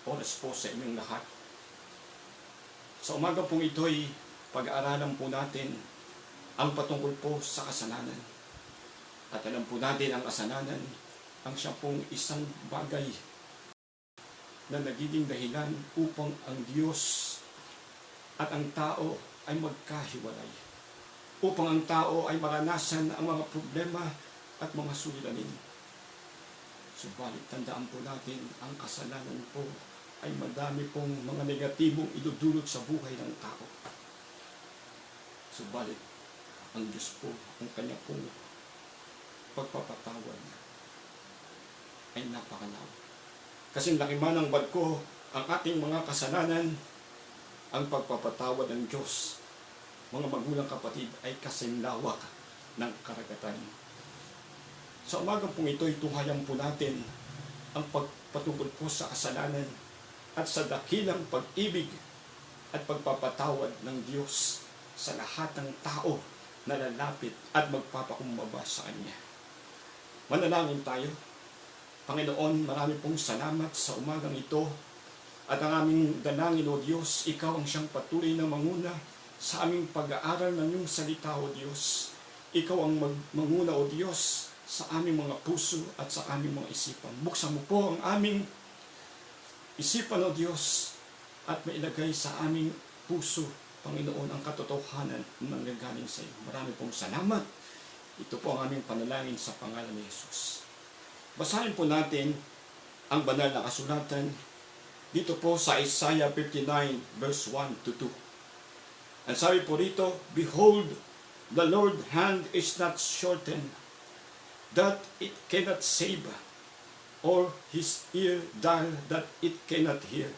oras po sa inyong lahat. Sa umaga pong ito'y pag-aaralan po natin ang patungkol po sa kasalanan. At alam po natin ang kasalanan ang siya pong isang bagay na nagiging dahilan upang ang Diyos at ang tao ay magkahiwalay. Upang ang tao ay maranasan ang mga problema at mga suliranin. Subalit tandaan po natin ang kasalanan po ay madami pong mga negatibong idudulot sa buhay ng tao. Subalit ang Diyos po, ang kanya pong pagpapatawad ay napakalawak. Kasi laki man ng bagko ang ating mga kasalanan, ang pagpapatawad ng Diyos, mga magulang kapatid, ay kasing lawak ng karagatan. Sa umagang pong ito, ituhayan po natin ang pagpatungkol po sa kasalanan at sa dakilang pag-ibig at pagpapatawad ng Diyos sa lahat ng tao na lalapit at magpapakumbaba sa Kanya. Manalangin tayo. Panginoon, marami pong salamat sa umagang ito at ang aming dalangin, O Diyos, Ikaw ang siyang patuloy na manguna sa aming pag-aaral ng iyong salita, O Diyos. Ikaw ang manguna, O Diyos, sa aming mga puso at sa aming mga isipan. Buksan mo po ang aming isipan, O Diyos, at mailagay sa aming puso, Panginoon, ang katotohanan na nanggagaling sa iyo. Marami pong salamat. Ito po ang aming panalangin sa pangalan ni Jesus. Basahin po natin ang banal na kasulatan dito po sa Isaiah 59 verse 1 to 2. Ang sabi po rito, Behold, the Lord's hand is not shortened, that it cannot save, or his ear dull that it cannot hear.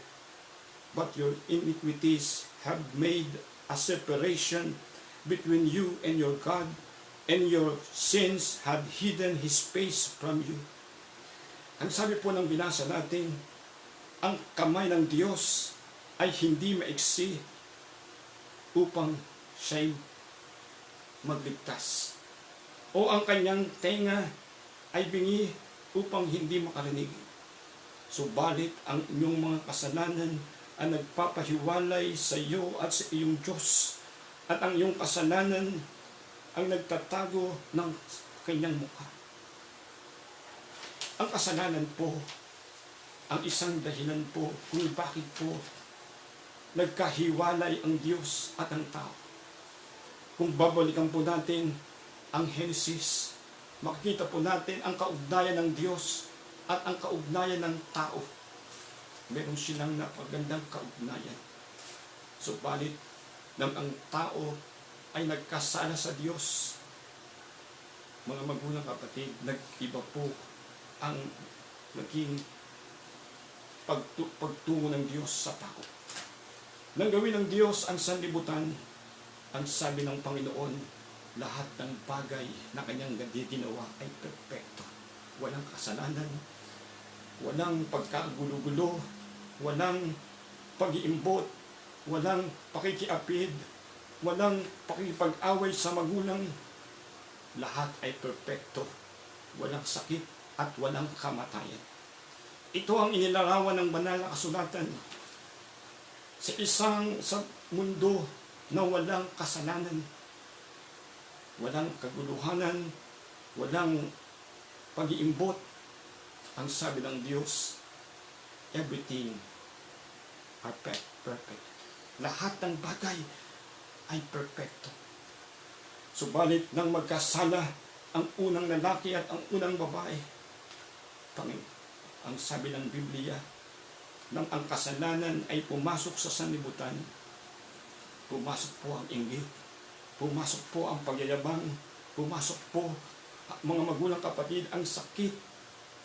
But your iniquities have made a separation between you and your God, and your sins have hidden his face from you. Ang sabi po ng binasa natin, ang kamay ng Diyos ay hindi maiksi upang siya'y magligtas. O ang kanyang tenga ay bingi upang hindi makarinig. Subalit ang inyong mga kasalanan ay nagpapahiwalay sa iyo at sa iyong Diyos, at ang iyong kasalanan ang nagtatago ng kanyang mukha. Ang kasalanan po, ang isang dahilan po kung bakit po nagkahiwalay ang Diyos at ang tao. Kung babalikan po natin ang Genesis, makikita po natin ang kaugnayan ng Diyos at ang kaugnayan ng tao. Meron silang napagandang kaugnayan. Subalit, nang ang tao ay nagkasala sa Diyos, mga magulang kapatid, nag-iba po ang naging pagtungo ng Diyos sa tao. Nang gawin ng Diyos ang sanlibutan, ang sabi ng Panginoon, lahat ng bagay na kanyang ginawa ay perpekto. Walang kasalanan, walang pagkagulo-gulo, walang pag-iimbot, walang pakikiapid, walang pakikipag-away sa magulang. Lahat ay perpekto, walang sakit at walang kamatayan. Ito ang inilarawan ng banal na kasulatan sa mundo na walang kasalanan, walang kaguluhanan, walang pag-iimbot. Ang sabi ng Diyos, everything perfect. Lahat ng bagay ay perfecto. Subalit nang magkasala ang unang lalaki at ang unang babae, ang sabi ng Biblia, nang ang kasalanan ay pumasok sa sanlibutan, pumasok po ang inggit, pumasok po ang pagyayabang, pumasok po, mga magulang kapatid, ang sakit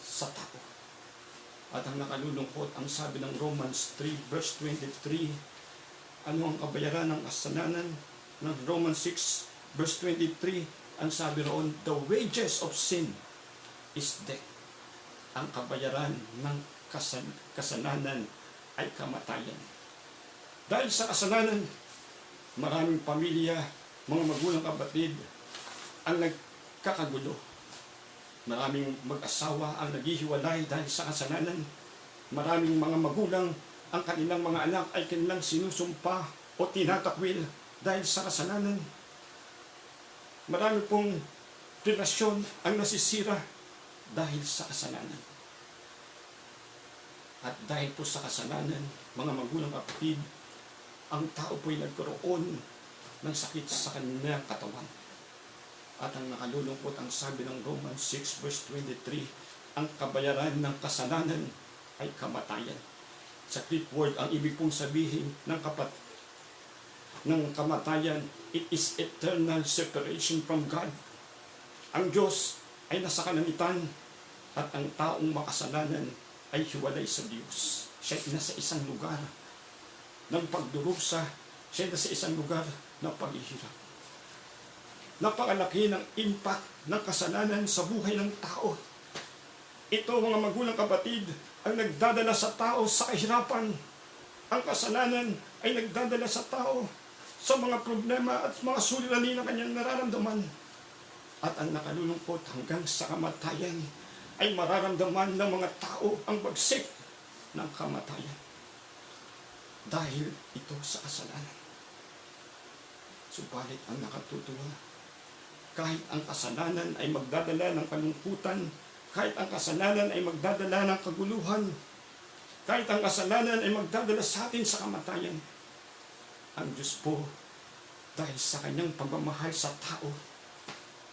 sa tao. At ang nakalulungkot, ang sabi ng Romans 3 verse 23, ano ang kabayaran ng kasalanan? Ng Romans 6 verse 23, ang sabi roon, the wages of sin is death. Ang kabayaran ng kasalanan ay kamatayan. Dahil sa kasalanan, maraming pamilya, mga magulang kapatid, ang nagkakagulo. Maraming mag-asawa ang naghihiwalay dahil sa kasalanan. Maraming mga magulang, ang kanilang mga anak ay kanilang sinusumpa o tinatakwil dahil sa kasalanan. Marami pong relasyon ang nasisira dahil sa kasalanan. At dahil po sa kasalanan, mga magulang kapatid, ang tao po'y nagkaroon ng sakit sa kanyang katawan. At ang nakalulungkot, ang sabi ng Romans 6 verse 23, ang kabayaran ng kasalanan ay kamatayan. Sa Greek word, ang ibig pong sabihin ng kamatayan, it is eternal separation from God. Ang Diyos ay nasa kalangitan at ang taong makasalanan ay hiwalay sa Diyos. Siya ay nasa isang lugar ng pagdurusa, siya ay nasa isang lugar ng paghihirap. Napakalaki ng impact ng kasalanan sa buhay ng tao. Ito, mga magulang kapatid, ang nagdadala sa tao sa kahirapan. Ang kasalanan ay nagdadala sa tao sa mga problema at mga suliranin na kanyang nararamdaman. At ang nakalulungkot hanggang sa kamatayan ay mararamdaman ng mga tao ang bagsik ng kamatayan. Dahil ito sa kasalanan. Subalit ang nakatutuwa, kahit ang kasalanan ay magdadala ng kalungkutan, kahit ang kasalanan ay magdadala ng kaguluhan, kahit ang kasalanan ay magdadala sa atin sa kamatayan, ang Diyos po, dahil sa kanyang pagmamahal sa tao,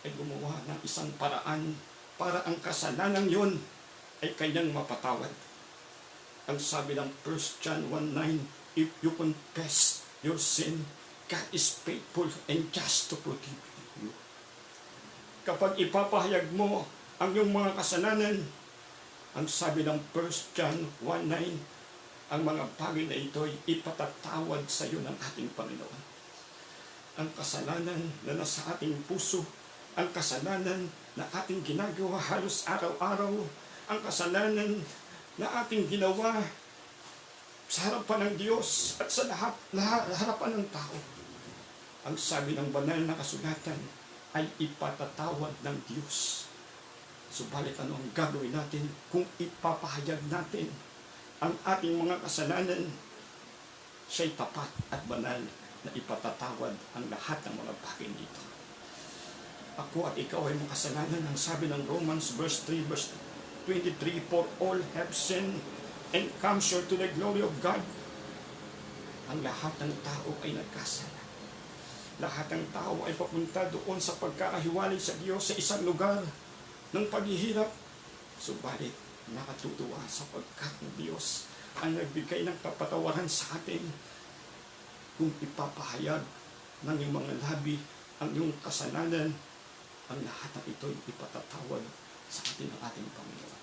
ay gumawa ng isang paraan para ang kasalanan yon ay kanyang mapatawad. Ang sabi ng 1 John 1:9, if you confess your sin, God is faithful and just to forgive you. Kapag ipapahayag mo ang iyong mga kasalanan, ang sabi ng 1 John 1:9, ang mga bagay na ito ay ipatatawad sa iyo ng ating Panginoon. Ang kasalanan na nasa ating puso, ang kasalanan na ating ginagawa halos araw-araw, ang kasalanan na ating ginawa sa harapan ng Diyos at sa harapan ng tao. Ang sabi ng banal na kasulatan ay ipatatawad ng Diyos. Subalit ano ang gagawin natin kung ipapahayag natin ang ating mga kasalanan? Siya'y tapat at banal na ipatatawad ang lahat ng mga bagay dito. Ako at ikaw ay makasalanan. Ang sabi ng Romans verse 3 verse 23, for all have sinned and come short to the glory of God. Ang lahat ng tao ay nagkasala. Lahat ng tao ay papunta doon sa pagkakahiwalay sa Diyos sa isang lugar ng paghihirap. Subalit, nakatutuwa sapagkat ng Diyos ang nagbigay ng kapatawaran sa atin kung ipapahayag ng iyong mga labi ang iyong kasalanan. Ang lahat ng ito'y ipatatawad sa atin ng ating Panginoon.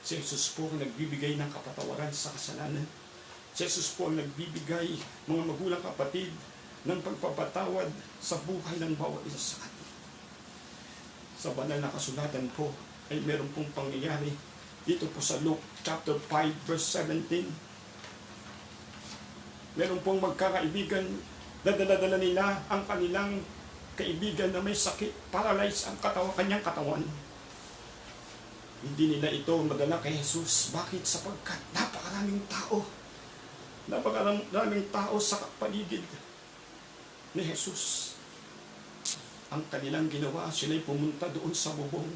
Si Jesus po ang nagbibigay ng kapatawaran sa kasalanan. Si Jesus po ang nagbibigay, mga magulang kapatid, ng pagpapatawad sa buhay ng bawat isa sa atin. Sa banal na kasulatan po ay meron pong pangyayari dito po sa Luke chapter 5 verse 17. Meron pong magkakaibigan na dala-dala nila ang kanilang kaibigan na may sakit, paralyzed ang kanyang katawan. Hindi nila ito madala kay Jesus. Bakit? Sapagkat napakaraming tao sa paligid ni Jesus. Ang kanilang ginawa, sila'y pumunta doon sa bubong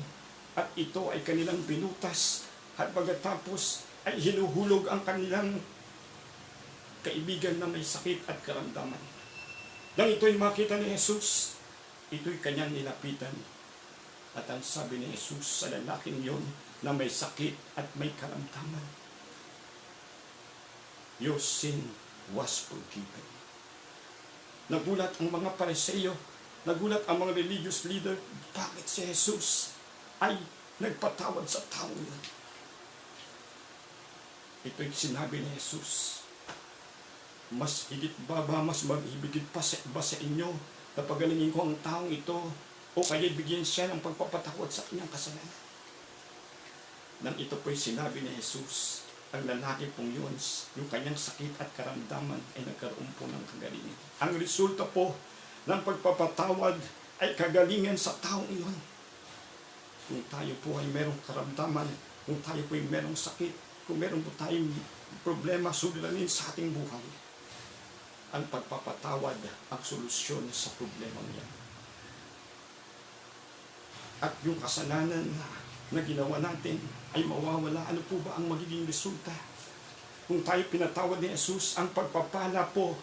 at ito ay kanilang binutas at pagkatapos ay hinuhulog ang kanilang kaibigan na may sakit at karamdaman. Nang ito'y makita ni Jesus, ito'y kanyang nilapitan. At ang sabi ni Jesus sa lalaking yon na may sakit at may karamdaman, your sin was forgiven. Nagulat ang mga Pariseo, nagulat ang mga religious leader, bakit si Jesus ay nagpatawad sa tao yun? Ito'y sinabi ni Jesus, mas higit ba mas maghibigit pa sa inyo na pagalingin ko ang taong ito o kaya bigyan siya ng pagpapatawad sa kanyang kasalanan? Nang ito po'y sinabi ni Jesus, ang lalaki pong yun, yung kanyang sakit at karamdaman ay nagkaroon po ng kagalingan. Ang resulta po ng pagpapatawad ay kagalingan sa taong iyon. Kung tayo po ay merong karamdaman, kung tayo po ay merong sakit, kung meron po tayong problema, suliranin sa ating buhay, ang pagpapatawad ang solusyon sa problema niya. At yung kasalanan na ginawa natin ay mawawala. Ano po ba ang magiging resulta? Kung tayo pinatawad ni Jesus, ang pagpapala po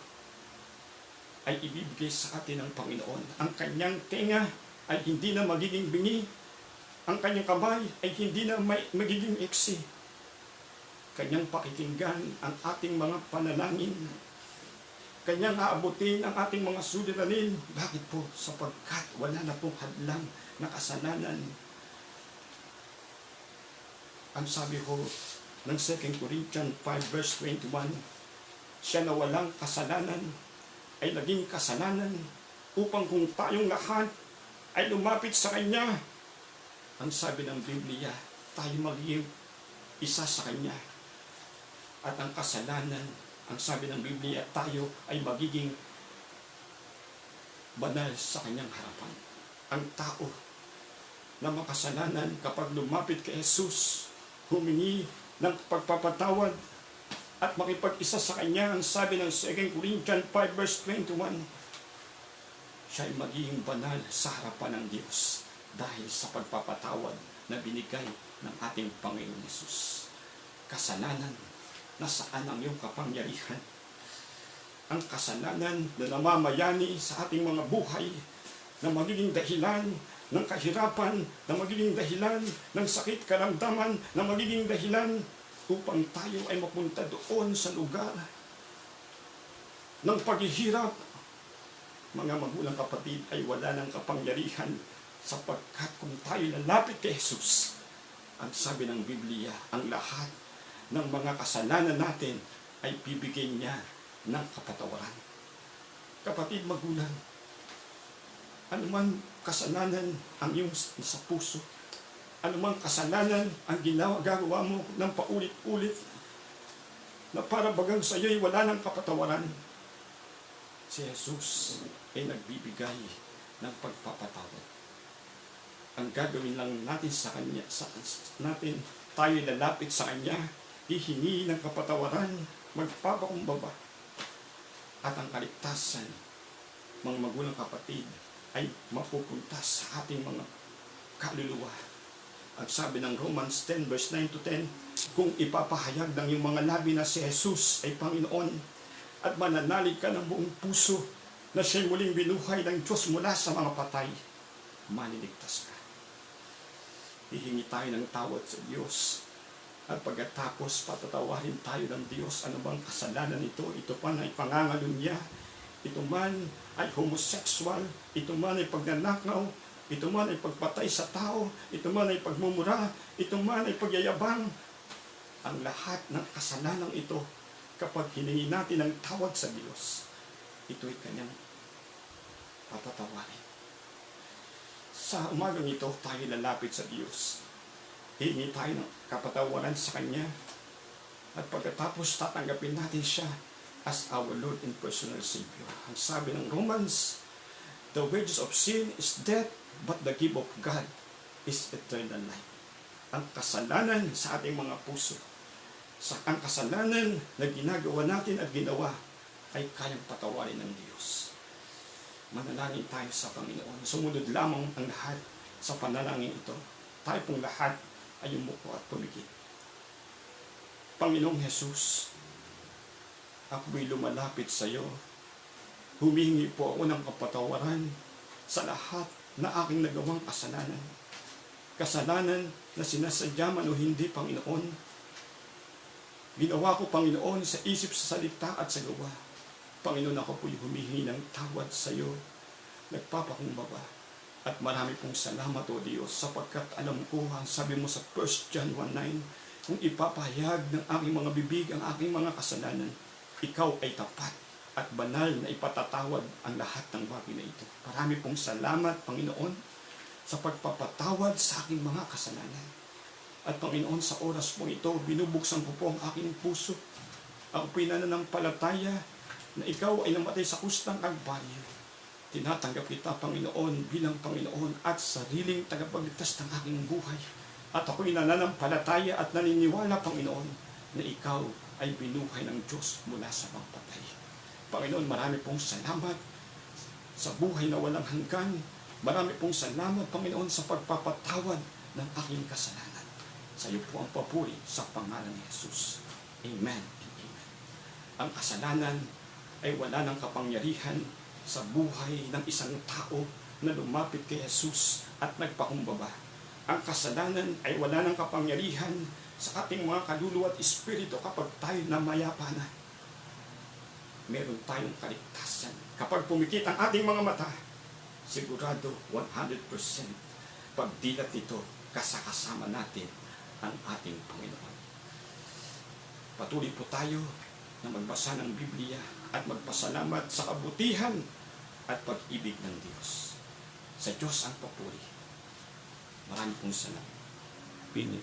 ay ibibigay sa atin ng Panginoon. Ang kanyang tenga ay hindi na magiging bingi. Ang kanyang kamay ay hindi na magiging iksi. Kanyang pakikinggan ang ating mga panalangin. Kanyang aabutin ang ating mga suliranin. Bakit po? Sapagkat wala na pong hadlang na kasalanan. Ang sabi ko ng 2 Corinthians 5 verse 21, siya na walang kasalanan ay naging kasalanan upang kung tayong lahat ay lumapit sa Kanya, ang sabi ng Biblia, tayo magiging isa sa Kanya. At ang kasalanan, ang sabi ng Biblia, tayo ay magiging banal sa Kanyang harapan. Ang tao na makasalanan kapag lumapit kay Jesus, humingi ng pagpapatawad at makipag-isa sa Kanya, ang sabi ng 2 Corinthians 5 verse 21, siya ay magiging banal sa harapan ng Diyos dahil sa pagpapatawad na binigay ng ating Panginoon Jesus. Kasalanan, nasaan ang iyong kapangyarihan? Ang kasalanan na namamayani sa ating mga buhay, na magiging dahilan ng kahirapan, na magiging dahilan ng sakit karamdaman, na magiging dahilan upang tayo ay mapunta doon sa lugar ng paghihirap. Mga magulang kapatid, ay wala ng kapangyarihan sapagkat kung tayo lalapit kay Jesus, ang sabi ng Biblia, ang lahat ng mga kasalanan natin ay bibigyan niya ng kapatawaran. Kapatid, magulang, anuman kasalanan ang iyong sa puso, anumang kasalanan ang gagawa mo ng paulit-ulit, na para bagang sa iyo'y wala ng kapatawaran, si Jesus ay nagbibigay ng pagpapatawad. Ang gagawin lang natin sa Kanya, tayo lalapit sa Kanya, hihingi ng kapatawaran, magpapakumbaba, at ang kaligtasan, mga magulang kapatid, ay mapupunta sa ating mga kaluluwa. Ang sabi ng Romans 10 verse 9 to 10, kung ipapahayag ng iyong mga labi na si Jesus ay Panginoon, at mananalig ka ng buong puso na siya'y muling binuhay ng Diyos mula sa mga patay, maniligtas ka. Hihingi tayo ng tawad sa Diyos, at pagkatapos patatawarin tayo ng Diyos. Ano bang kasalanan ito? Ito pa na ipangangalunya, ito man ay homosexual, ito man ay pagnanakaw, ito man ay pagpatay sa tao, ito man ay pagmumura, ito man ay pagyayabang. Ang lahat ng kasalanan ito, kapag hiningi natin ng tawad sa Diyos, ito'y Kanyang patatawarin. Sa umagang ito, tayo lalapit sa Diyos. Hihingi tayo ng kapatawaran sa Kanya, at pagkatapos tatanggapin natin siya as our Lord and personal Savior. Ang sabi ng Romans, the wages of sin is death, but the gift of God is eternal life. Ang kasalanan sa ating mga puso, ang kasalanan na ginagawa natin at ginawa, ay kayang patawarin ng Diyos. Manalangin tayo sa Panginoon. Sumunod lamang ang lahat sa panalangin ito. Tayo pong lahat ay umupo at pumikit. Panginoong Jesus, ako'y lumalapit sa iyo. Humingi po ako ng kapatawaran sa lahat na aking nagawang kasalanan. Kasalanan na sinasadya man o hindi, Panginoon. Ginawa ko, Panginoon, sa isip, sa salita at sa gawa. Panginoon, ako po'y humihingi ng tawad sa iyo. Nagpapakumbaba. At marami pong salamat, O Diyos, sapagkat alam ko, ang sabi mo sa 1 John 1:9, kung ipapahayag ng aking mga bibig ang aking mga kasalanan, ikaw ay tapat at banal na ipatatawad ang lahat ng bagay na ito. Marami pong salamat, Panginoon, sa pagpapatawad sa aking mga kasalanan. At Panginoon, sa oras po ito, binubuksan ko po ang aking puso. Ako pinananampalataya na ikaw ay namatay sa krus ng Kalbaryo. Tinatanggap kita, Panginoon, bilang Panginoon at sariling tagapagligtas ng aking buhay. At ako'y nananampalataya at naniniwala, Panginoon, na ikaw ay binuhay ng Diyos mula sa mga patay. Panginoon, marami pong salamat sa buhay na walang hanggan. Marami pong salamat, Panginoon, sa pagpapatawad ng aking kasalanan. Sa iyo po ang papuri sa pangalan ni Jesus. Amen and amen. Ang kasalanan ay wala ng kapangyarihan sa buhay ng isang tao na lumapit kay Jesus at nagpakumbaba. Ang kasalanan ay wala ng kapangyarihan sa ating mga kaluluwa at espiritu kapag tayo namayapa na. Meron tayong kaligtasan. Kapag pumikit ang ating mga mata, sigurado 100% pagdilat ito, kasakasama natin ang ating Panginoon. Patuloy po tayo na magbasa ng Biblia at magpasalamat sa kabutihan at pag-ibig ng Diyos. Sa Diyos ang papuri. Maraming pong salamat. Finish.